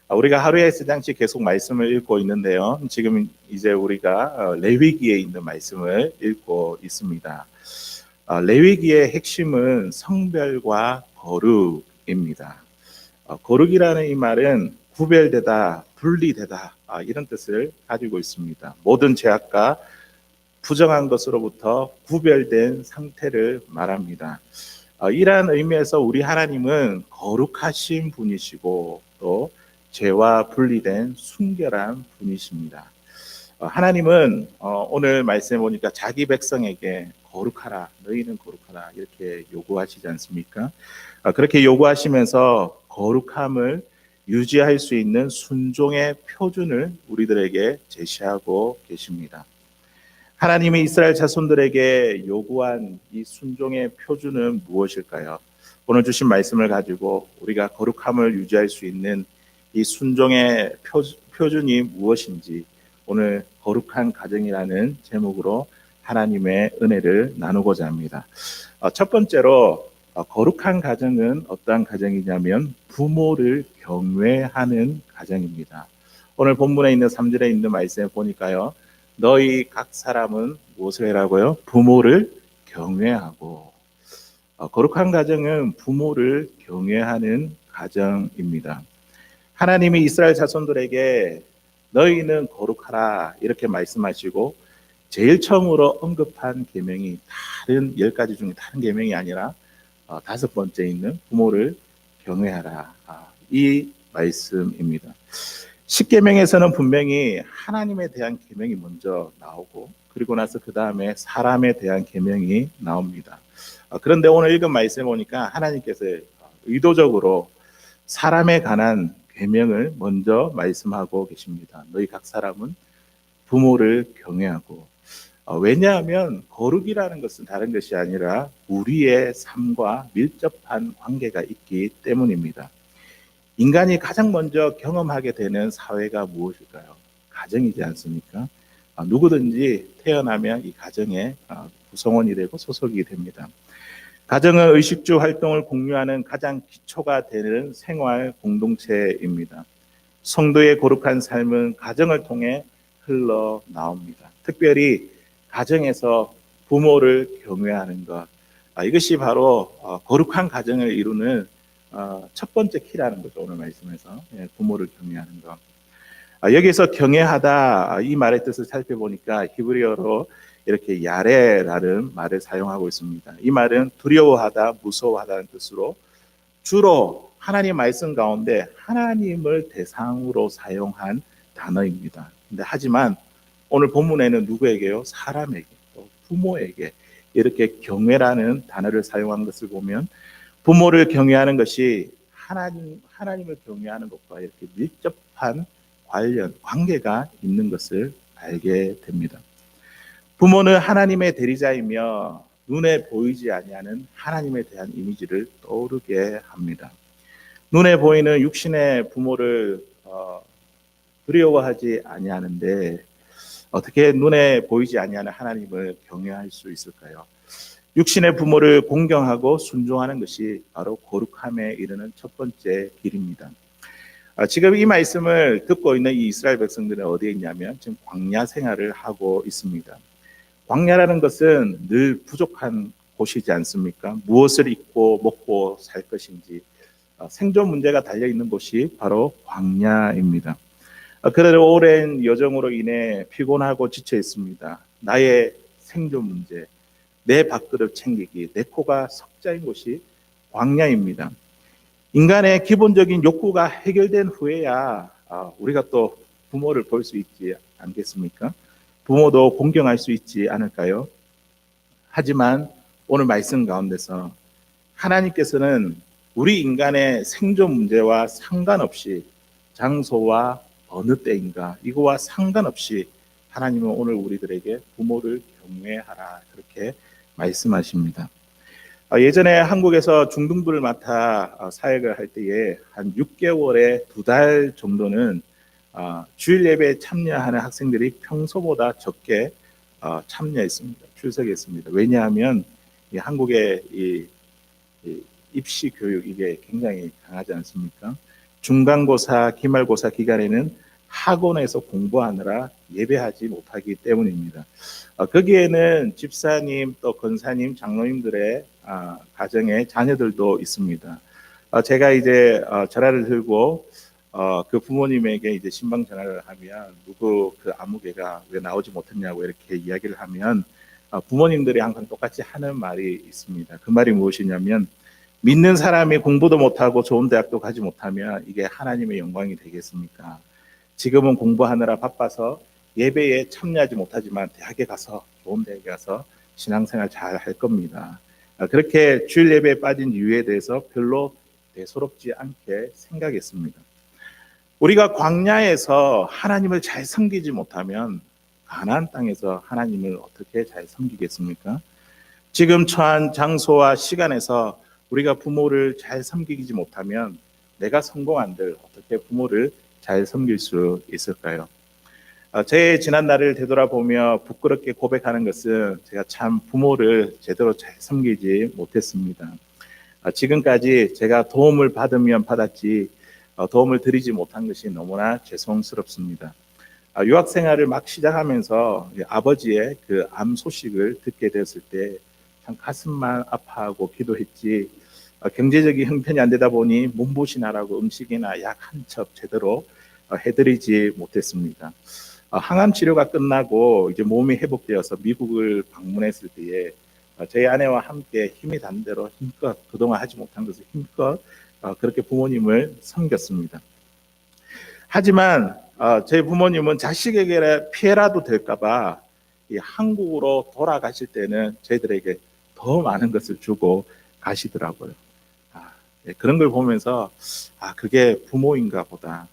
우리가 하루에 세 장씩 계속 말씀을 읽고 있는데요. 지금 이제 우리가 레위기에 있는 말씀을 읽고 있습니다. 레위기의 핵심은 성별과 거룩입니다. 거룩이라는 이 말은 구별되다, 분리되다 이런 뜻을 가지고 있습니다. 모든 죄악과 부정한 것으로부터 구별된 상태를 말합니다. 이러한 의미에서 우리 하나님은 거룩하신 분이시고 또 죄와 분리된 순결한 분이십니다. 하나님은 오늘 말씀해 보니까 자기 백성에게 거룩하라, 너희는 거룩하라 이렇게 요구하시지 않습니까? 그렇게 요구하시면서 거룩함을 유지할 수 있는 순종의 표준을 우리들에게 제시하고 계십니다. 하나님이 이스라엘 자손들에게 요구한 이 순종의 표준은 무엇일까요? 오늘 주신 말씀을 가지고 우리가 거룩함을 유지할 수 있는 이 순종의 표준이 무엇인지 오늘 거룩한 가정이라는 제목으로 하나님의 은혜를 나누고자 합니다. 첫 번째로 거룩한 가정은 어떠한 가정이냐면 부모를 경외하는 가정입니다. 오늘 본문에 있는 3절에 있는 말씀에 보니까요. 너희 각 사람은 무엇을 해라고요? 부모를 경외하고. 거룩한 가정은 부모를 경외하는 가정입니다. 하나님이 이스라엘 자손들에게 너희는 거룩하라 이렇게 말씀하시고 제일 처음으로 언급한 계명이 다른 10가지 중에 다른 계명이 아니라 5번째 있는 부모를 경외하라 이 말씀입니다. 십계명에서는 분명히 하나님에 대한 계명이 먼저 나오고 그리고 나서 그 다음에 사람에 대한 계명이 나옵니다. 그런데 오늘 읽은 말씀을 보니까 하나님께서 의도적으로 사람에 관한 계명을 먼저 말씀하고 계십니다. 너희 각 사람은 부모를 경외하고 왜냐하면 거룩이라는 것은 다른 것이 아니라 우리의 삶과 밀접한 관계가 있기 때문입니다. 인간이 가장 먼저 경험하게 되는 사회가 무엇일까요? 가정이지 않습니까? 누구든지 태어나면 이 가정의 구성원이 되고 소속이 됩니다. 가정은 의식주 활동을 공유하는 가장 기초가 되는 생활 공동체입니다. 성도의 거룩한 삶은 가정을 통해 흘러나옵니다. 특별히 가정에서 부모를 경외하는 것, 이것이 바로 거룩한 가정을 이루는 첫 번째 키라는 거죠. 오늘 말씀에서 부모를 경외하는 것. 여기서 경외하다 이 말의 뜻을 살펴보니까 히브리어로 이렇게 야레라는 말을 사용하고 있습니다. 이 말은 두려워하다, 무서워하다는 뜻으로 주로 하나님 말씀 가운데 하나님을 대상으로 사용한 단어입니다. 근데 하지만 오늘 본문에는 누구에게요? 사람에게, 또 부모에게 이렇게 경외라는 단어를 사용한 것을 보면 부모를 경외하는 것이 하나님을 경외하는 것과 이렇게 밀접한 관계가 있는 것을 알게 됩니다. 부모는 하나님의 대리자이며 눈에 보이지 아니하는 하나님에 대한 이미지를 떠오르게 합니다. 눈에 보이는 육신의 부모를 두려워하지 아니하는데 어떻게 눈에 보이지 아니하는 하나님을 경외할 수 있을까요? 육신의 부모를 공경하고 순종하는 것이 바로 거룩함에 이르는 첫 번째 길입니다. 지금 이 말씀을 듣고 있는 이 이스라엘 백성들은 어디에 있냐면 지금 광야 생활을 하고 있습니다. 광야라는 것은 늘 부족한 곳이지 않습니까? 무엇을 입고 먹고 살 것인지 생존 문제가 달려있는 곳이 바로 광야입니다. 그래도 오랜 여정으로 인해 피곤하고 지쳐 있습니다. 나의 생존 문제, 내 밥그릇 챙기기, 내 코가 석자인 곳이 광야입니다. 인간의 기본적인 욕구가 해결된 후에야 우리가 또 부모를 볼 수 있지 않겠습니까? 부모도 공경할 수 있지 않을까요? 하지만 오늘 말씀 가운데서 하나님께서는 우리 인간의 생존 문제와 상관없이 장소와 어느 때인가 이거와 상관없이 하나님은 오늘 우리들에게 부모를 경외하라 그렇게 말씀하십니다. 예전에 한국에서 중등부를 맡아 사역을 할 때에 한 6개월에 2달 정도는 주일 예배에 참여하는 학생들이 평소보다 적게 참여했습니다. 출석했습니다. 왜냐하면 이 한국의 이 입시 교육 이게 굉장히 강하지 않습니까? 중간고사, 기말고사 기간에는 학원에서 공부하느라 예배하지 못하기 때문입니다. 거기에는 집사님 또 권사님, 장로님들의 가정의 자녀들도 있습니다. 제가 이제 전화를 들고 그 부모님에게 이제 신방 전화를 하면 누구 그 아무개가 왜 나오지 못했냐고 이렇게 이야기를 하면 부모님들이 항상 똑같이 하는 말이 있습니다. 그 말이 무엇이냐면 믿는 사람이 공부도 못하고 좋은 대학도 가지 못하면 이게 하나님의 영광이 되겠습니까? 지금은 공부하느라 바빠서 예배에 참여하지 못하지만 대학에 가서 좋은 대학에 가서 신앙생활 잘 할 겁니다. 그렇게 주일 예배에 빠진 이유에 대해서 별로 대수롭지 않게 생각했습니다. 우리가 광야에서 하나님을 잘 섬기지 못하면 가나안 땅에서 하나님을 어떻게 잘 섬기겠습니까? 지금 처한 장소와 시간에서 우리가 부모를 잘 섬기지 못하면 내가 성공한들 어떻게 부모를 잘 섬길 수 있을까요? 제 지난 날을 되돌아보며 부끄럽게 고백하는 것은 제가 참 부모를 제대로 잘 섬기지 못했습니다. 지금까지 제가 도움을 받으면 받았지 도움을 드리지 못한 것이 너무나 죄송스럽습니다. 유학 생활을 막 시작하면서 아버지의 그 암 소식을 듣게 되었을 때 참 가슴만 아파하고 기도했지 경제적인 형편이 안 되다 보니 몸보신하라고 음식이나 약 한 첩 제대로 해드리지 못했습니다. 항암 치료가 끝나고 이제 몸이 회복되어서 미국을 방문했을 때에 저희 아내와 함께 힘이 닿는 대로 힘껏 그동안 하지 못한 것을 힘껏 그렇게 부모님을 섬겼습니다. 하지만 저희 부모님은 자식에게 피해라도 될까봐 한국으로 돌아가실 때는 저희들에게 더 많은 것을 주고 가시더라고요. 그런 걸 보면서 그게 부모인가 보다.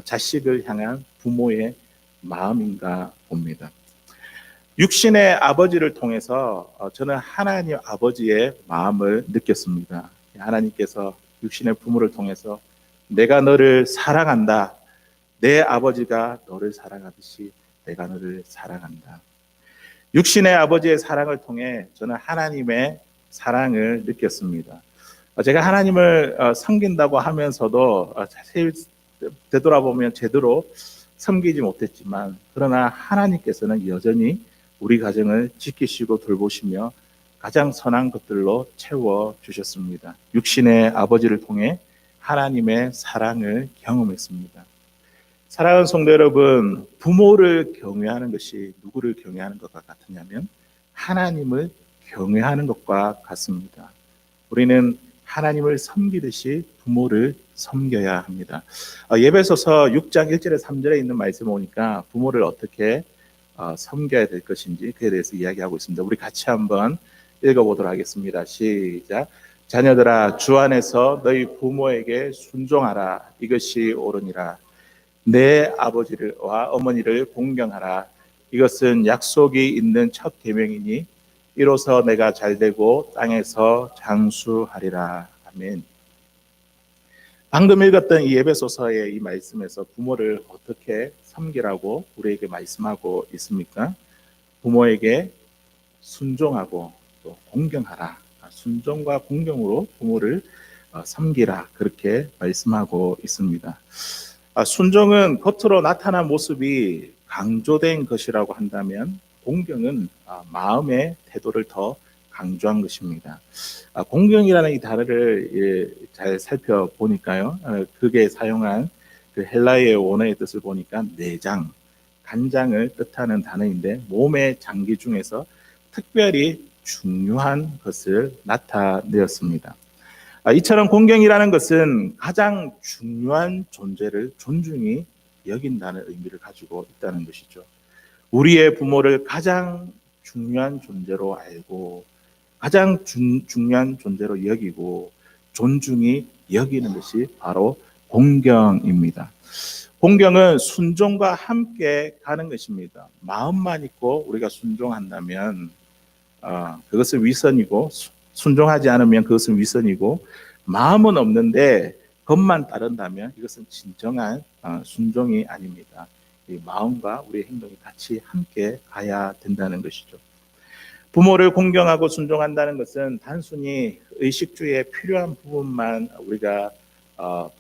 자식을 향한 부모의 마음인가 봅니다. 육신의 아버지를 통해서 저는 하나님 아버지의 마음을 느꼈습니다. 하나님께서 육신의 부모를 통해서 내가 너를 사랑한다. 내 아버지가 너를 사랑하듯이 내가 너를 사랑한다. 육신의 아버지의 사랑을 통해 저는 하나님의 사랑을 느꼈습니다. 제가 하나님을 섬긴다고 하면서도 자세히 되돌아보면 제대로 섬기지 못했지만 그러나 하나님께서는 여전히 우리 가정을 지키시고 돌보시며 가장 선한 것들로 채워주셨습니다. 육신의 아버지를 통해 하나님의 사랑을 경험했습니다. 사랑하는 성도 여러분, 부모를 경외하는 것이 누구를 경외하는 것과 같으냐면 하나님을 경외하는 것과 같습니다. 우리는 하나님을 섬기듯이 부모를 섬겨야 합니다. 예배소서 6장 1절에 3절에 있는 말씀 보니까 부모를 어떻게 섬겨야 될 것인지 그에 대해서 이야기하고 있습니다. 우리 같이 한번 읽어보도록 하겠습니다. 시작. 자녀들아 주 안에서 너희 부모에게 순종하라. 이것이 옳으니라. 내 아버지와 어머니를 공경하라. 이것은 약속이 있는 첫 계명이니 이로써 내가 잘되고 땅에서 장수하리라. 아멘. 방금 읽었던 이 에베소서의 이 말씀에서 부모를 어떻게 섬기라고 우리에게 말씀하고 있습니까? 부모에게 순종하고 또 공경하라. 순종과 공경으로 부모를 섬기라. 그렇게 말씀하고 있습니다. 순종은 겉으로 나타난 모습이 강조된 것이라고 한다면 공경은 마음의 태도를 더 강조한 것입니다. 공경이라는 이 단어를 잘 살펴보니까요. 그게 사용한 그 헬라어의 원어의 뜻을 보니까 내장, 간장을 뜻하는 단어인데 몸의 장기 중에서 특별히 중요한 것을 나타내었습니다. 이처럼 공경이라는 것은 가장 중요한 존재를 존중히 여긴다는 의미를 가지고 있다는 것이죠. 우리의 부모를 가장 중요한 존재로 알고 가장 중요한 존재로 여기고 존중히 여기는 것이 바로 공경입니다. 공경은 순종과 함께 가는 것입니다. 마음만 있고 우리가 순종한다면 그것은 위선이고 순종하지 않으면 그것은 위선이고 마음은 없는데 것만 따른다면 이것은 진정한 순종이 아닙니다. 이 마음과 우리의 행동이 같이 함께 가야 된다는 것이죠. 부모를 공경하고 순종한다는 것은 단순히 의식주에 필요한 부분만 우리가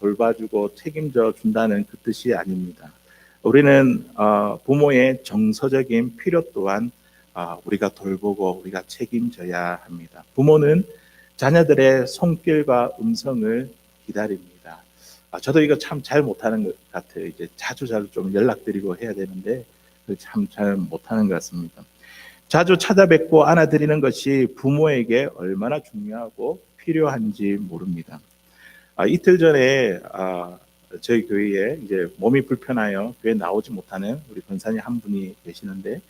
돌봐주고 책임져 준다는 그 뜻이 아닙니다. 우리는 부모의 정서적인 필요 또한 우리가 돌보고 우리가 책임져야 합니다. 부모는 자녀들의 손길과 음성을 기다립니다. 저도 이거 참 잘 못하는 것 같아요. 이제 자주 좀 연락드리고 해야 되는데 참 잘 못하는 것 같습니다. 자주 찾아뵙고 안아드리는 것이 부모에게 얼마나 중요하고 필요한지 모릅니다. 이틀 전에 저희 교회에 이제 몸이 불편하여 교회 나오지 못하는 우리 권사님 한 분이 계시는데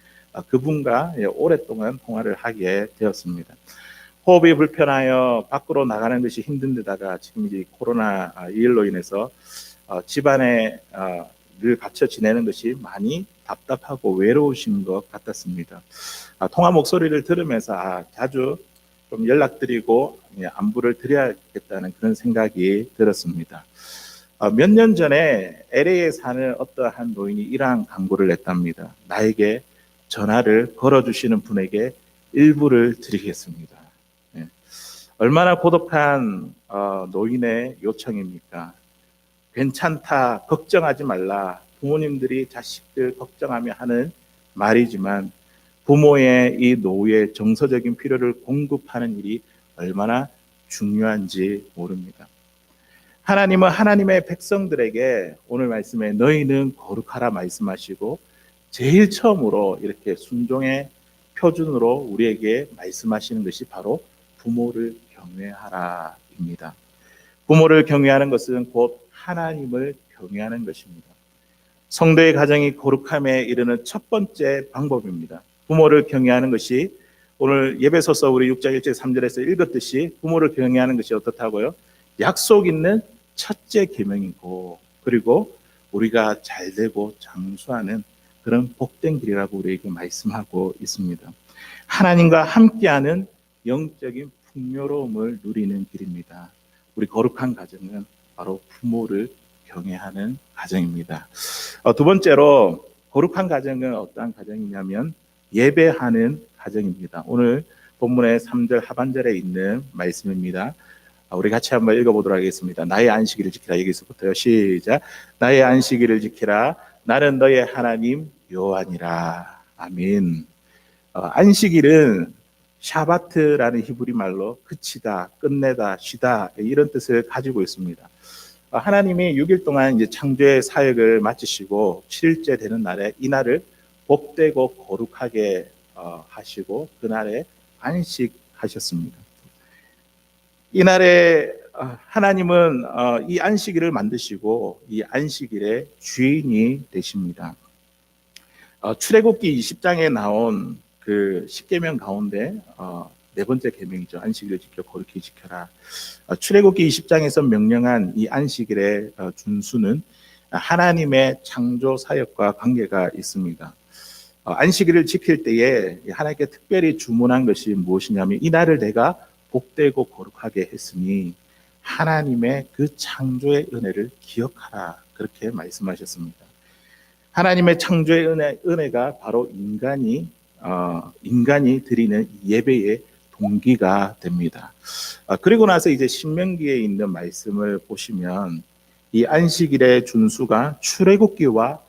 그분과 오랫동안 통화를 하게 되었습니다. 호흡이 불편하여 밖으로 나가는 것이 힘든 데다가 지금 이제 코로나 일로 인해서 집안에 늘 갇혀 지내는 것이 많이 답답하고 외로우신 것 같았습니다. 통화 목소리를 들으면서 자주 좀 연락드리고 안부를 드려야겠다는 그런 생각이 들었습니다. 몇 년 전에 LA에 사는 어떠한 노인이 이러한 광고를 냈답니다. 나에게 전화를 걸어주시는 분에게 일부를 드리겠습니다. 얼마나 고독한 노인의 요청입니까? 괜찮다, 걱정하지 말라. 부모님들이 자식들 걱정하며 하는 말이지만 부모의 이 노후의 정서적인 필요를 공급하는 일이 얼마나 중요한지 모릅니다. 하나님은 하나님의 백성들에게 오늘 말씀에 너희는 거룩하라 말씀하시고 제일 처음으로 이렇게 순종의 표준으로 우리에게 말씀하시는 것이 바로 부모를 경외하라입니다. 부모를 경외하는 것은 곧 하나님을 경외하는 것입니다. 성도의 가정이 거룩함에 이르는 첫 번째 방법입니다. 부모를 경외하는 것이 오늘 예배소서 우리 6장 1절 3절에서 읽었듯이 부모를 경외하는 것이 어떻다고요? 약속 있는 첫째 계명이고 그리고 우리가 잘되고 장수하는 그런 복된 길이라고 우리에게 말씀하고 있습니다. 하나님과 함께하는 영적인 풍요로움을 누리는 길입니다. 우리 거룩한 가정은 바로 부모를 경외하는 가정입니다. 두 번째로 거룩한 가정은 어떠한 가정이냐면 예배하는 가정입니다. 오늘 본문의 3절 하반절에 있는 말씀입니다. 우리 같이 한번 읽어보도록 하겠습니다. 나의 안식일을 지키라. 여기서부터요. 시작. 나의 안식일을 지키라. 나는 너의 하나님 여호와니라. 아멘. 안식일은 샤바트라는 히브리 말로 그치다, 끝내다, 쉬다 이런 뜻을 가지고 있습니다. 하나님이 6일 동안 이제 창조의 사역을 마치시고 7일째 되는 날에 이 날을 복되고 거룩하게 하시고 그날에 안식하셨습니다. 이날에 하나님은 이 안식일을 만드시고 이 안식일의 주인이 되십니다. 출애굽기 20장에 나온 그 10계명 가운데 네 번째 계명이죠. 안식일을 지켜 거룩히 지켜라. 출애굽기 20장에서 명령한 이 안식일의 준수는 하나님의 창조 사역과 관계가 있습니다. 안식일을 지킬 때에 하나님께 특별히 주문한 것이 무엇이냐면 이 날을 내가 복되고 거룩하게 했으니 하나님의 그 창조의 은혜를 기억하라. 그렇게 말씀하셨습니다. 하나님의 창조의 은혜가 바로 인간이 드리는 예배의 동기가 됩니다. 그리고 나서 이제 신명기에 있는 말씀을 보시면 이 안식일의 준수가 출애굽기와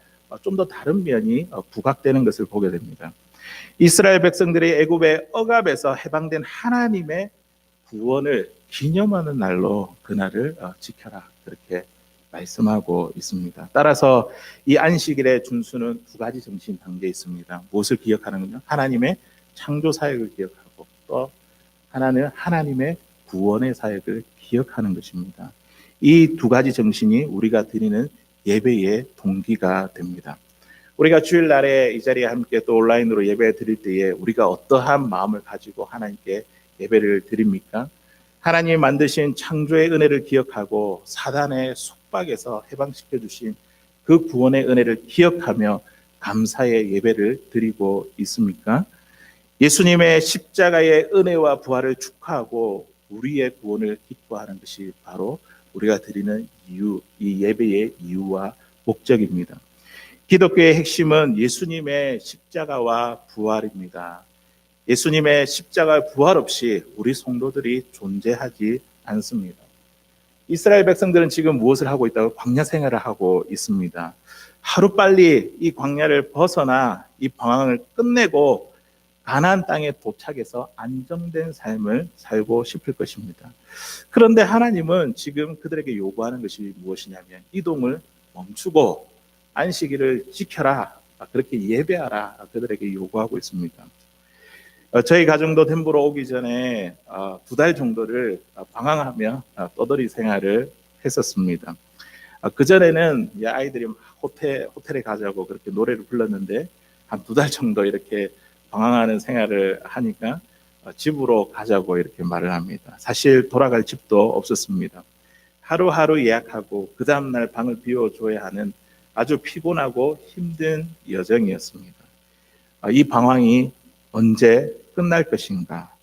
좀 더 다른 면이 부각되는 것을 보게 됩니다. 이스라엘 백성들이 애굽의 억압에서 해방된 하나님의 구원을 기념하는 날로 그날을 지켜라. 그렇게 말씀하고 있습니다. 따라서 이 안식일의 준수는 두 가지 정신 담겨 있습니다. 무엇을 기억하는군요? 하나님의 창조 사역을 기억하고 또 하나는 하나님의 구원의 사역을 기억하는 것입니다. 이 두 가지 정신이 우리가 드리는 예배의 동기가 됩니다. 우리가 주일날에 이 자리에 함께 또 온라인으로 예배 드릴 때에 우리가 어떠한 마음을 가지고 하나님께 예배를 드립니까? 하나님이 만드신 창조의 은혜를 기억하고 사단의 속박에서 해방시켜 주신 그 구원의 은혜를 기억하며 감사의 예배를 드리고 있습니까? 예수님의 십자가의 은혜와 부활을 축하하고 우리의 구원을 기뻐하는 것이 바로 우리가 드리는 이유, 이 예배의 이유와 목적입니다. 기독교의 핵심은 예수님의 십자가와 부활입니다. 예수님의 십자가 부활 없이 우리 성도들이 존재하지 않습니다. 이스라엘 백성들은 지금 무엇을 하고 있다고? 광야 생활을 하고 있습니다. 하루빨리 이 광야를 벗어나 이 방황을 끝내고 가나안 땅에 도착해서 안정된 삶을 살고 싶을 것입니다. 그런데 하나님은 지금 그들에게 요구하는 것이 무엇이냐면 이동을 멈추고 안식일을 지켜라, 그렇게 예배하라, 그들에게 요구하고 있습니다. 저희 가정도 덴버로 오기 전에 2달 정도를 방황하며 떠돌이 생활을 했었습니다. 그전에는 아이들이 막 호텔에 가자고 그렇게 노래를 불렀는데 한 2달 정도 이렇게 방황하는 생활을 하니까 집으로 가자고 이렇게 말을 합니다. 사실 돌아갈 집도 없었습니다. 하루하루 예약하고 그 다음날 방을 비워줘야 하는 아주 피곤하고 힘든 여정이었습니다. 이 방황이 언제 끝날 것인가?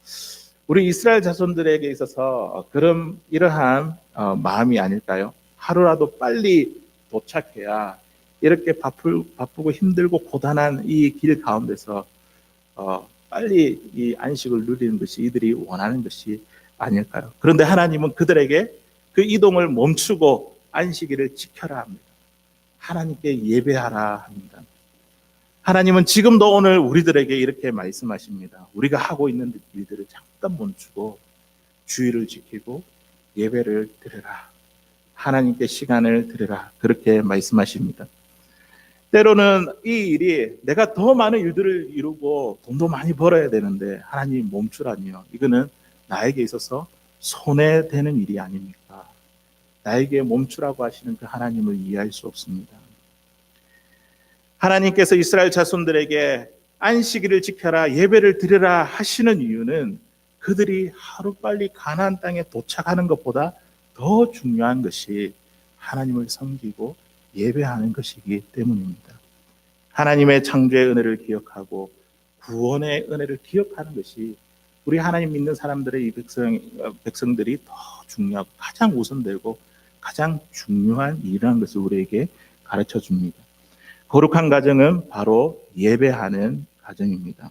우리 이스라엘 자손들에게 있어서 그런 이러한 마음이 아닐까요? 하루라도 빨리 도착해야 이렇게 바쁘고 힘들고 고단한 이 길 가운데서 빨리 이 안식을 누리는 것이 이들이 원하는 것이 아닐까요? 그런데 하나님은 그들에게 그 이동을 멈추고 안식일을 지켜라 합니다. 하나님께 예배하라 합니다. 하나님은 지금도 오늘 우리들에게 이렇게 말씀하십니다. 우리가 하고 있는 일들을 잠깐 멈추고 주의를 지키고 예배를 드려라. 하나님께 시간을 드려라. 그렇게 말씀하십니다. 때로는 이 일이 내가 더 많은 일들을 이루고 돈도 많이 벌어야 되는데 하나님 멈추라니요. 이거는 나에게 있어서 손해되는 일이 아닙니까? 나에게 멈추라고 하시는 그 하나님을 이해할 수 없습니다. 하나님께서 이스라엘 자손들에게 안식일을 지켜라, 예배를 드려라 하시는 이유는 그들이 하루빨리 가나안 땅에 도착하는 것보다 더 중요한 것이 하나님을 섬기고 예배하는 것이기 때문입니다. 하나님의 창조의 은혜를 기억하고 구원의 은혜를 기억하는 것이 우리 하나님 믿는 사람들의 이 백성들이 더 중요하고 가장 우선되고 가장 중요한 일이라는 것을 우리에게 가르쳐 줍니다. 거룩한 가정은 바로 예배하는 가정입니다.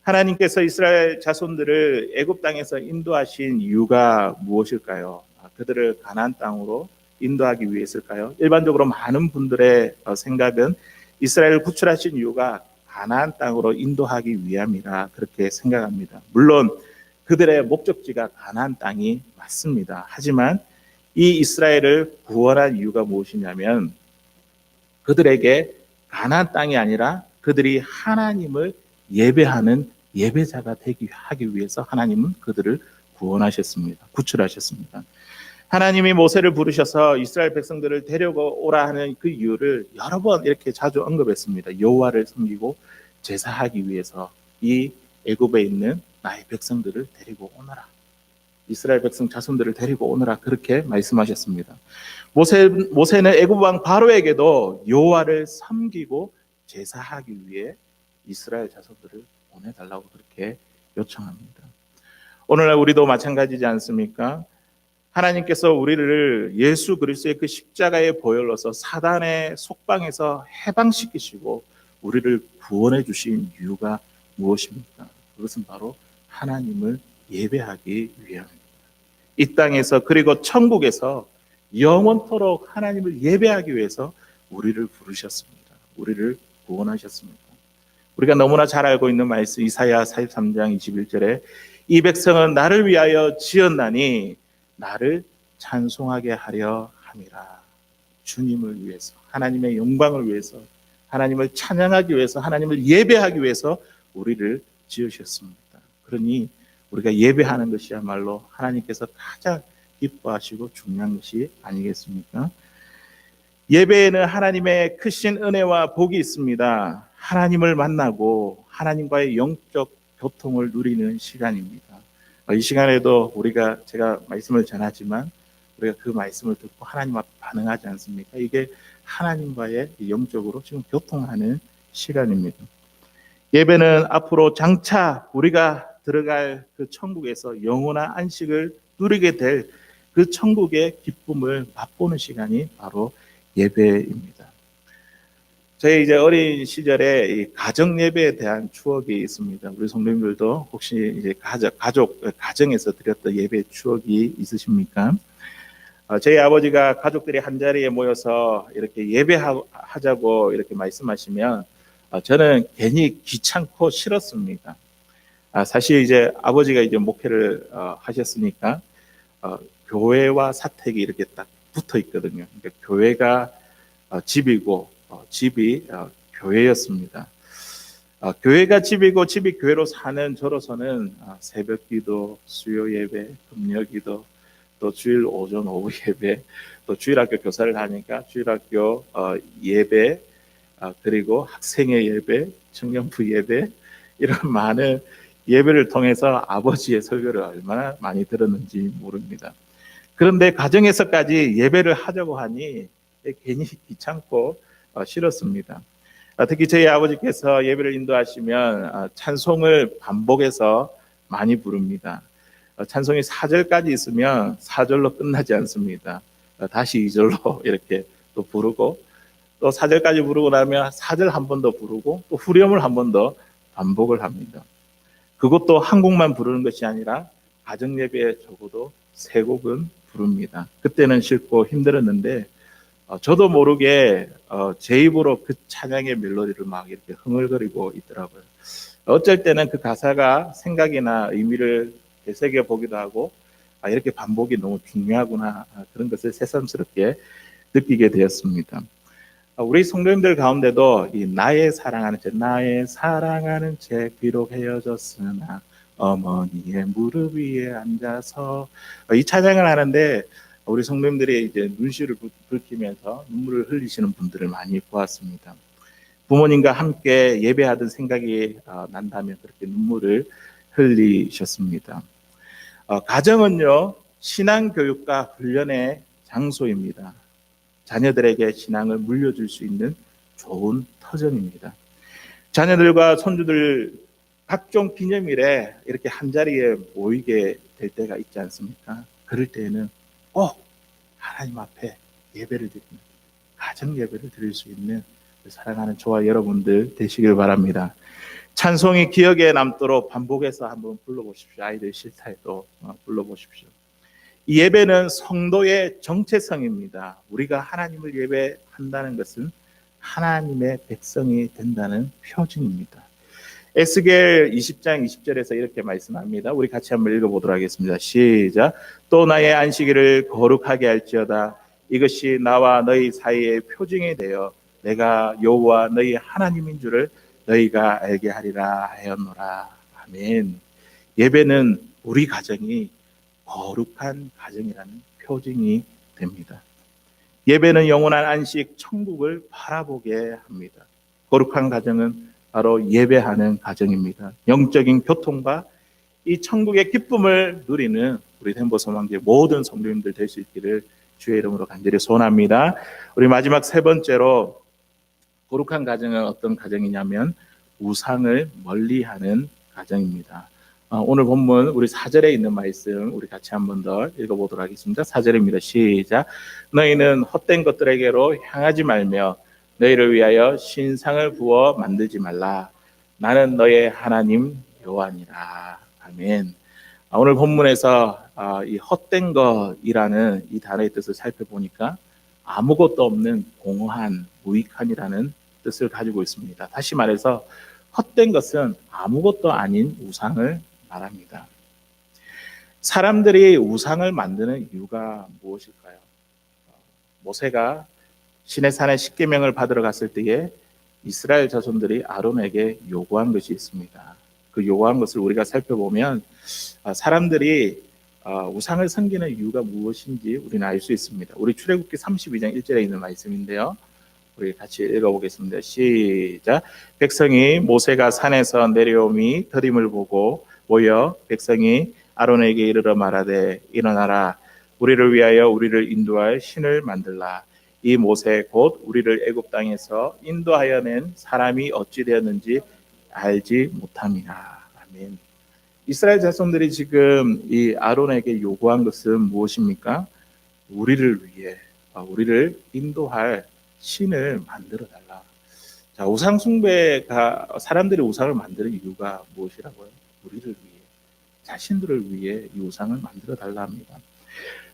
하나님께서 이스라엘 자손들을 애굽 땅에서 인도하신 이유가 무엇일까요? 그들을 가나안 땅으로 인도하기 위해서일까요? 일반적으로 많은 분들의 생각은 이스라엘을 구출하신 이유가 가나안 땅으로 인도하기 위함이라 그렇게 생각합니다. 물론 그들의 목적지가 가나안 땅이 맞습니다. 하지만 이 이스라엘을 구원한 이유가 무엇이냐면 그들에게 가나안 땅이 아니라 그들이 하나님을 예배하는 예배자가 하기 위해서 하나님은 그들을 구원하셨습니다. 구출하셨습니다. 하나님이 모세를 부르셔서 이스라엘 백성들을 데려오라 하는 그 이유를 여러 번 이렇게 자주 언급했습니다. 여호와를 섬기고 제사하기 위해서 이 애굽에 있는 나의 백성들을 데리고 오너라. 이스라엘 백성 자손들을 데리고 오너라 그렇게 말씀하셨습니다. 모세는 애굽 왕 바로에게도 여호와를 섬기고 제사하기 위해 이스라엘 자손들을 보내달라고 그렇게 요청합니다. 오늘날 우리도 마찬가지지 않습니까? 하나님께서 우리를 예수 그리스도의 그 십자가의 보혈로서 사단의 속방에서 해방시키시고 우리를 구원해 주신 이유가 무엇입니까? 그것은 바로 하나님을 예배하기 위함입니다. 이 땅에서 그리고 천국에서 영원토록 하나님을 예배하기 위해서 우리를 부르셨습니다. 우리를 구원하셨습니다. 우리가 너무나 잘 알고 있는 말씀 이사야 43장 21절에 이 백성은 나를 위하여 지었나니 나를 찬송하게 하려 함이라. 주님을 위해서, 하나님의 영광을 위해서, 하나님을 찬양하기 위해서, 하나님을 예배하기 위해서 우리를 지으셨습니다. 그러니 우리가 예배하는 것이야말로 하나님께서 가장 기뻐하시고 중요한 것이 아니겠습니까? 예배에는 하나님의 크신 은혜와 복이 있습니다. 하나님을 만나고 하나님과의 영적 교통을 누리는 시간입니다. 이 시간에도 제가 말씀을 전하지만 우리가 그 말씀을 듣고 하나님 앞에 반응하지 않습니까? 이게 하나님과의 영적으로 지금 교통하는 시간입니다. 예배는 앞으로 장차 우리가 들어갈 그 천국에서 영원한 안식을 누리게 될 그 천국의 기쁨을 맛보는 시간이 바로 예배입니다. 저희 이제 어린 시절에 이 가정 예배에 대한 추억이 있습니다. 우리 성도님들도 혹시 이제 가정에서 드렸던 예배 추억이 있으십니까? 저희 아버지가 가족들이 한 자리에 모여서 이렇게 예배하자고 이렇게 말씀하시면 저는 괜히 귀찮고 싫었습니다. 사실 이제 아버지가 이제 목회를 하셨으니까 교회와 사택이 이렇게 딱 붙어 있거든요. 그러니까 교회가 집이고 집이 교회였습니다. 교회가 집이고 집이 교회로 사는 저로서는 새벽기도, 수요 예배, 금요 기도, 또 주일 오전 오후 예배, 또 주일학교 교사를 하니까 주일학교 예배, 그리고 학생의 예배, 청년부 예배, 이런 많은 예배를 통해서 아버지의 설교를 얼마나 많이 들었는지 모릅니다. 그런데 가정에서까지 예배를 하자고 하니 괜히 귀찮고 싫었습니다. 특히 저희 아버지께서 예배를 인도하시면 찬송을 반복해서 많이 부릅니다. 찬송이 4절까지 있으면 4절로 끝나지 않습니다. 다시 2절로 이렇게 또 부르고, 또 4절까지 부르고 나면 4절 한 번 더 부르고, 또 후렴을 한 번 더 반복을 합니다. 그것도 한 곡만 부르는 것이 아니라 가정 예배에 적어도 3곡은 부릅니다. 그때는 싫고 힘들었는데 저도 모르게 제 입으로 그 찬양의 멜로디를 막 이렇게 흥얼거리고 있더라고요. 어쩔 때는 그 가사가 생각이나 의미를 되새겨 보기도 하고 이렇게 반복이 너무 중요하구나, 그런 것을 새삼스럽게 느끼게 되었습니다. 우리 성도님들 가운데도 이 나의 사랑하는 제 비록 헤어졌으나 어머니의 무릎 위에 앉아서 이 찬양을 하는데 우리 성도님들이 이제 눈시울을 붉히면서 눈물을 흘리시는 분들을 많이 보았습니다. 부모님과 함께 예배하던 생각이 난다면 그렇게 눈물을 흘리셨습니다. 가정은요, 신앙교육과 훈련의 장소입니다. 자녀들에게 신앙을 물려줄 수 있는 좋은 터전입니다. 자녀들과 손주들 각종 기념일에 이렇게 한자리에 모이게 될 때가 있지 않습니까? 그럴 때에는 꼭 하나님 앞에 예배를 드리는, 가정 예배를 드릴 수 있는 사랑하는 저와 여러분들 되시길 바랍니다. 찬송이 기억에 남도록 반복해서 한번 불러보십시오. 아이들 싫다해도 불러보십시오. 이 예배는 성도의 정체성입니다. 우리가 하나님을 예배한다는 것은 하나님의 백성이 된다는 표징입니다. 에스겔 20장 20절에서 이렇게 말씀합니다. 우리 같이 한번 읽어보도록 하겠습니다. 시작. 또 나의 안식일을 거룩하게 할지어다. 이것이 나와 너희 사이의 표징이 되어 내가 여호와 너희 하나님인 줄을 너희가 알게 하리라 하였노라. 아멘. 예배는 우리 가정이 거룩한 가정이라는 표징이 됩니다. 예배는 영원한 안식 천국을 바라보게 합니다. 거룩한 가정은 바로 예배하는 가정입니다. 영적인 교통과 이 천국의 기쁨을 누리는 우리 덴버소망교회 모든 성도님들 될 수 있기를 주의 이름으로 간절히 소원합니다. 우리 마지막 3번째로 거룩한 가정은 어떤 가정이냐면 우상을 멀리하는 가정입니다. 오늘 본문 우리 4절에 있는 말씀 우리 같이 한 번 더 읽어보도록 하겠습니다. 4절입니다. 시작. 너희는 헛된 것들에게로 향하지 말며 너희를 위하여 신상을 부어 만들지 말라. 나는 너의 하나님 여호와니라. 아멘. 오늘 본문에서 이 헛된 것이라는 이 단어의 뜻을 살펴보니까 아무것도 없는 공허한, 무익한이라는 뜻을 가지고 있습니다. 다시 말해서 헛된 것은 아무것도 아닌 우상을 말합니다. 사람들이 우상을 만드는 이유가 무엇일까요? 모세가 시내산에 십계명을 받으러 갔을 때에 이스라엘 자손들이 아론에게 요구한 것이 있습니다. 그 요구한 것을 우리가 살펴보면 사람들이 우상을 섬기는 이유가 무엇인지 우리는 알 수 있습니다. 우리 출애굽기 32장 1절에 있는 말씀인데요. 우리 같이 읽어보겠습니다. 시작. 백성이 모세가 산에서 내려오미 더림을 보고 모여 백성이 아론에게 이르러 말하되 일어나라. 우리를 위하여 우리를 인도할 신을 만들라. 이 모세 곧 우리를 애굽 땅에서 인도하여 낸 사람이 어찌 되었는지 알지 못함이라. 아멘. 이스라엘 자손들이 지금 이 아론에게 요구한 것은 무엇입니까? 우리를 위해 우리를 인도할 신을 만들어 달라. 자, 우상 숭배가 사람들이 우상을 만드는 이유가 무엇이라고요? 우리를 위해, 자신들을 위해 이 우상을 만들어 달라 합니다.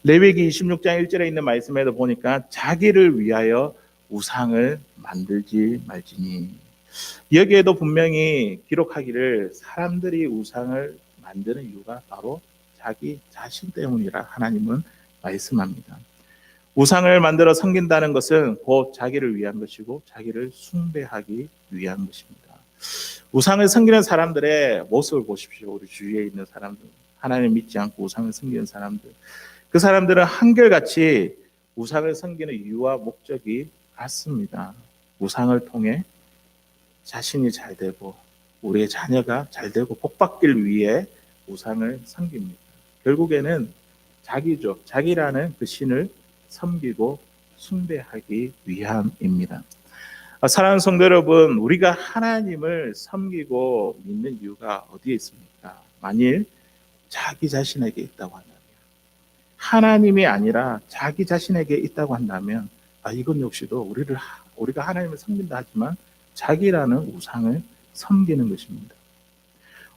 레위기 26장 1절에 있는 말씀에도 보니까 자기를 위하여 우상을 만들지 말지니, 여기에도 분명히 기록하기를 사람들이 우상을 만드는 이유가 바로 자기 자신 때문이라 하나님은 말씀합니다. 우상을 만들어 섬긴다는 것은 곧 자기를 위한 것이고 자기를 숭배하기 위한 것입니다. 우상을 섬기는 사람들의 모습을 보십시오. 우리 주위에 있는 사람들, 하나님 믿지 않고 우상을 섬기는 사람들, 그 사람들은 한결같이 우상을 섬기는 이유와 목적이 같습니다. 우상을 통해 자신이 잘 되고 우리의 자녀가 잘 되고 복받길 위해 우상을 섬깁니다. 결국에는 자기죠. 자기라는 그 신을 섬기고 숭배하기 위함입니다. 사랑하는 성도 여러분, 우리가 하나님을 섬기고 믿는 이유가 어디에 있습니까? 만일 자기 자신에게 있다고 한다면, 하나님이 아니라 자기 자신에게 있다고 한다면, 이건 역시도 우리가 하나님을 섬긴다 하지만 자기라는 우상을 섬기는 것입니다.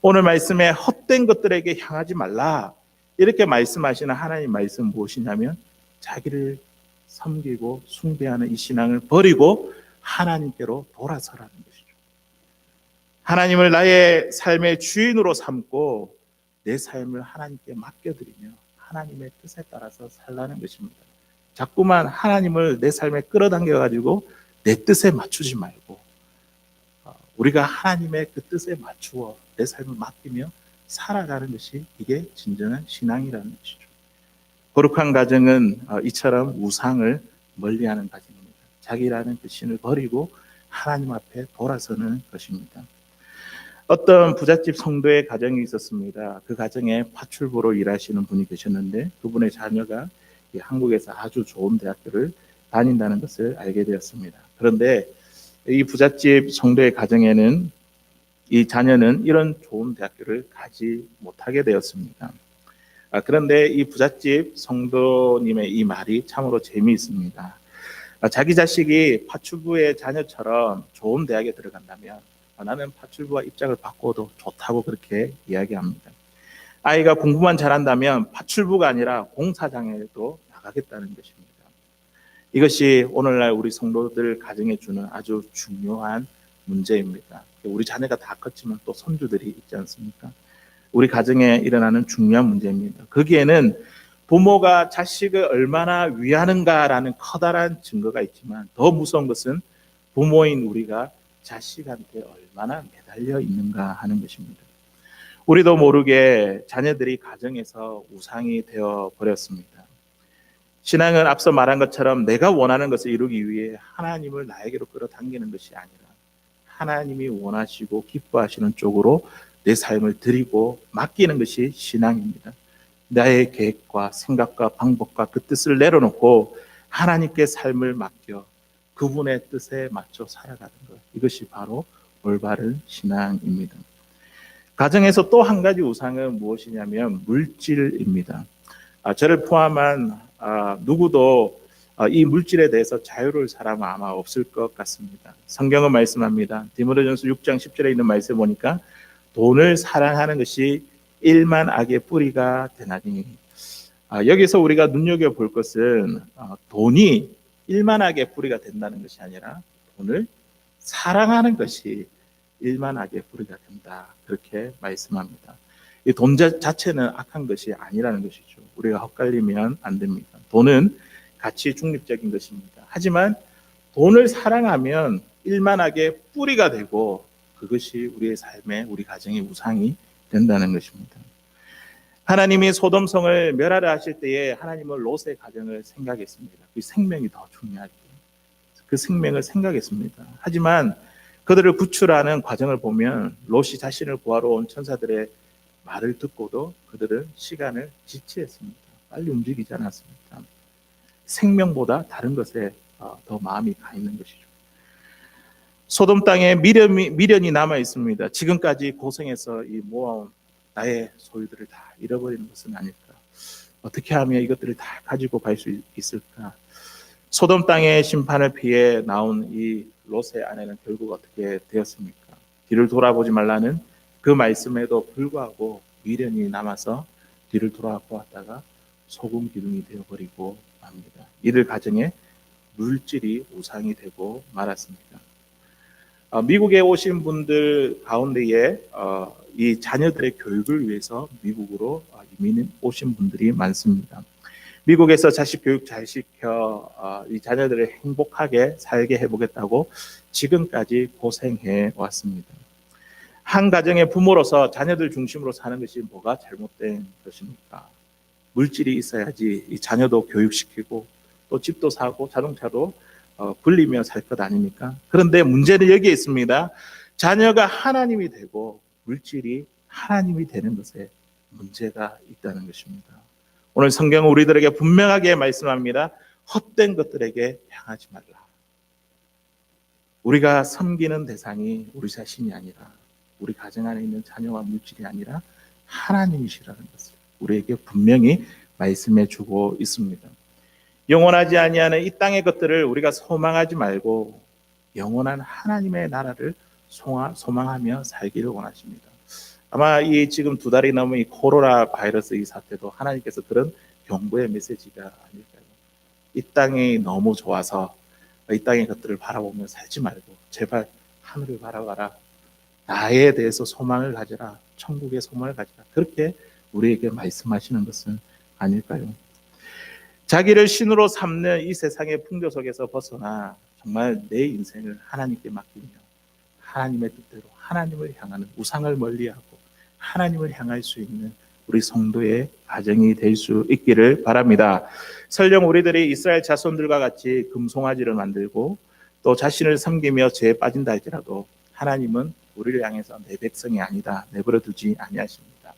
오늘 말씀에 헛된 것들에게 향하지 말라, 이렇게 말씀하시는 하나님 말씀 무엇이냐면 자기를 섬기고 숭배하는 이 신앙을 버리고 하나님께로 돌아서라는 것이죠. 하나님을 나의 삶의 주인으로 삼고 내 삶을 하나님께 맡겨드리며 하나님의 뜻에 따라서 살라는 것입니다. 자꾸만 하나님을 내 삶에 끌어당겨가지고 내 뜻에 맞추지 말고 우리가 하나님의 그 뜻에 맞추어 내 삶을 맡기며 살아가는 것이 이게 진정한 신앙이라는 것이죠. 거룩한 가정은 이처럼 우상을 멀리하는 가정입니다. 자기라는 그 신을 버리고 하나님 앞에 돌아서는 것입니다. 어떤 부잣집 성도의 가정이 있었습니다. 그 가정에 파출부로 일하시는 분이 계셨는데 그분의 자녀가 한국에서 아주 좋은 대학교를 다닌다는 것을 알게 되었습니다. 그런데 이 부잣집 성도의 가정에는 이 자녀는 이런 좋은 대학교를 가지 못하게 되었습니다. 그런데 이 부잣집 성도님의 이 말이 참으로 재미있습니다. 자기 자식이 파출부의 자녀처럼 좋은 대학에 들어간다면 나는 파출부와 입장을 바꿔도 좋다고 그렇게 이야기합니다. 아이가 공부만 잘한다면 파출부가 아니라 공사장에도 나가겠다는 것입니다. 이것이 오늘날 우리 성도들 가정에 주는 아주 중요한 문제입니다. 우리 자녀가 다 컸지만 또 손주들이 있지 않습니까? 우리 가정에 일어나는 중요한 문제입니다. 거기에는 부모가 자식을 얼마나 위하는가라는 커다란 증거가 있지만 더 무서운 것은 부모인 우리가 자식한테 얼마나 매달려 있는가 하는 것입니다. 우리도 모르게 자녀들이 가정에서 우상이 되어 버렸습니다. 신앙은 앞서 말한 것처럼 내가 원하는 것을 이루기 위해 하나님을 나에게로 끌어당기는 것이 아니라 하나님이 원하시고 기뻐하시는 쪽으로 내 삶을 드리고 맡기는 것이 신앙입니다. 나의 계획과 생각과 방법과 그 뜻을 내려놓고 하나님께 삶을 맡겨 그분의 뜻에 맞춰 살아가는 것, 이것이 바로 올바른 신앙입니다. 가정에서 또 한 가지 우상은 무엇이냐면 물질입니다. 저를 포함한 누구도 이 물질에 대해서 자유로울 사람은 아마 없을 것 같습니다. 성경은 말씀합니다. 디모데전서 6장 10절에 있는 말씀 보니까 돈을 사랑하는 것이 일만 악의 뿌리가 되나니, 여기서 우리가 눈여겨볼 것은 돈이 일만 악의 뿌리가 된다는 것이 아니라 돈을 사랑하는 것이 일만 악의 뿌리가 된다, 그렇게 말씀합니다. 이 돈 자체는 악한 것이 아니라는 것이죠. 우리가 헛갈리면 안 됩니다. 돈은 가치 중립적인 것입니다. 하지만 돈을 사랑하면 일만하게 뿌리가 되고 그것이 우리의 삶에 우리 가정의 우상이 된다는 것입니다. 하나님이 소돔성을 멸하려 하실 때에 하나님은 롯의 가정을 생각했습니다. 그 생명이 더 중요하죠. 그 생명을 생각했습니다. 하지만 그들을 구출하는 과정을 보면 롯이 자신을 구하러 온 천사들의 말을 듣고도 그들은 시간을 지체했습니다. 빨리 움직이지 않았습니다. 생명보다 다른 것에 더 마음이 가 있는 것이죠. 소돔 땅에 미련이 남아 있습니다. 지금까지 고생해서 이 모아온 나의 소유들을 다 잃어버리는 것은 아닐까? 어떻게 하면 이것들을 다 가지고 갈 수 있을까? 소돔 땅의 심판을 피해 나온 이 롯의 아내는 결국 어떻게 되었습니까? 뒤를 돌아보지 말라는 그 말씀에도 불구하고 미련이 남아서 뒤를 돌아보았다가 소금 기둥이 되어버리고 맙니다. 이들 가정에 물질이 우상이 되고 말았습니다. 미국에 오신 분들 가운데에 이 자녀들의 교육을 위해서 미국으로 이민 오신 분들이 많습니다. 미국에서 자식 교육 잘 시켜 이 자녀들을 행복하게 살게 해보겠다고 지금까지 고생해 왔습니다. 한 가정의 부모로서 자녀들 중심으로 사는 것이 뭐가 잘못된 것입니까? 물질이 있어야지 이 자녀도 교육시키고 또 집도 사고 자동차도 굴리며 살 것 아닙니까? 그런데 문제는 여기에 있습니다. 자녀가 하나님이 되고 물질이 하나님이 되는 것에 문제가 있다는 것입니다. 오늘 성경은 우리들에게 분명하게 말씀합니다. 헛된 것들에게 향하지 말라. 우리가 섬기는 대상이 우리 자신이 아니라 우리 가정 안에 있는 자녀와 물질이 아니라 하나님이시라는 것을 우리에게 분명히 말씀해 주고 있습니다. 영원하지 아니하는 이 땅의 것들을 우리가 소망하지 말고 영원한 하나님의 나라를 소망하며 살기를 원하십니다. 아마 이 지금 2달이 넘은 이 코로나 바이러스 이 사태도 하나님께서 그런 경고의 메시지가 아닐까요? 이 땅이 너무 좋아서 이 땅의 것들을 바라보며 살지 말고 제발 하늘을 바라봐라. 나에 대해서 소망을 가져라. 천국의 소망을 가져라. 그렇게 우리에게 말씀하시는 것은 아닐까요? 자기를 신으로 삼는 이 세상의 풍조 속에서 벗어나 정말 내 인생을 하나님께 맡기며 하나님의 뜻대로 하나님을 향하는 우상을 멀리하고 하나님을 향할 수 있는 우리 성도의 가정이 될 수 있기를 바랍니다. 설령 우리들이 이스라엘 자손들과 같이 금송아지를 만들고 또 자신을 섬기며 죄에 빠진다 할지라도 하나님은 우리를 향해서 내 백성이 아니다 내버려 두지 아니하십니다.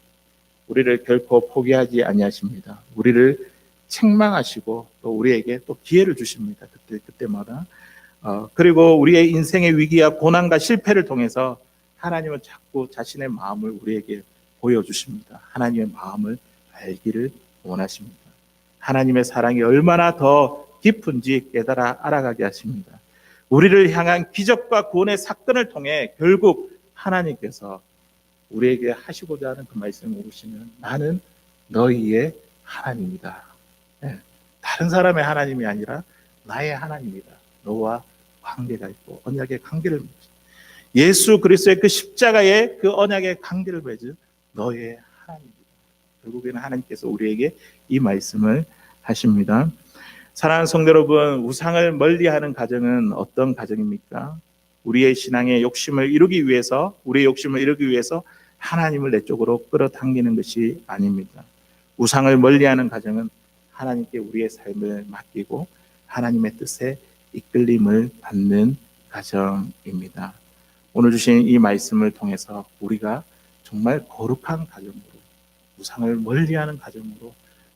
우리를 결코 포기하지 아니하십니다. 우리를 책망하시고 또 우리에게 또 기회를 주십니다. 그때마다. 그리고 우리의 인생의 위기와 고난과 실패를 통해서 하나님은 자꾸 자신의 마음을 우리에게 보여주십니다. 하나님의 마음을 알기를 원하십니다. 하나님의 사랑이 얼마나 더 깊은지 깨달아 알아가게 하십니다. 우리를 향한 기적과 구원의 사건을 통해 결국 하나님께서 우리에게 하시고자 하는 그 말씀을 오시면 나는 너희의 하나님이다. 네, 다른 사람의 하나님이 아니라 나의 하나님이다. 너와 관계가 있고 언약의 관계를 맺은 예수 그리스도의 그 십자가의 그 언약의 관계를 맺은 너의 하나님이다. 결국에는 하나님께서 우리에게 이 말씀을 하십니다. 사랑하는 성도 여러분, 우상을 멀리하는 가정은 어떤 가정입니까? 우리의 신앙의 욕심을 이루기 위해서 우리의 욕심을 이루기 위해서 하나님을 내 쪽으로 끌어당기는 것이 아닙니다. 우상을 멀리하는 가정은 하나님께 우리의 삶을 맡기고 하나님의 뜻에 이끌림을 받는 가정입니다. 오늘 주신 이 말씀을 통해서 우리가 정말 거룩한 가정으로 우상을 멀리하는 가정으로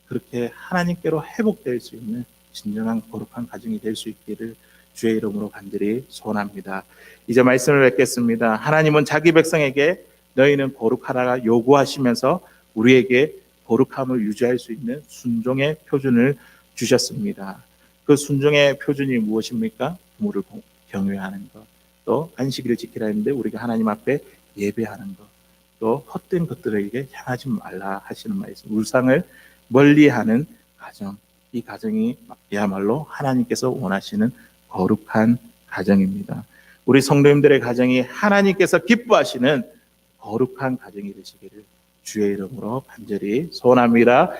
그렇게 하나님께로 회복될 수 있는 진정한 거룩한 가정이 될 수 있기를 주의 이름으로 간절히 소원합니다. 이제 말씀을 뵙겠습니다. 하나님은 자기 백성에게 너희는 거룩하라 요구하시면서 우리에게 거룩함을 유지할 수 있는 순종의 표준을 주셨습니다. 그 순종의 표준이 무엇입니까? 부모를 경외하는 것, 또 안식일을 지키라 했는데 우리가 하나님 앞에 예배하는 것, 또 헛된 것들에게 향하지 말라 하시는 말씀, 우상을 멀리하는 가정, 이 가정이야말로 하나님께서 원하시는 거룩한 가정입니다. 우리 성도님들의 가정이 하나님께서 기뻐하시는 거룩한 가정이 되시기를 주의 이름으로 간절히 소원합니다.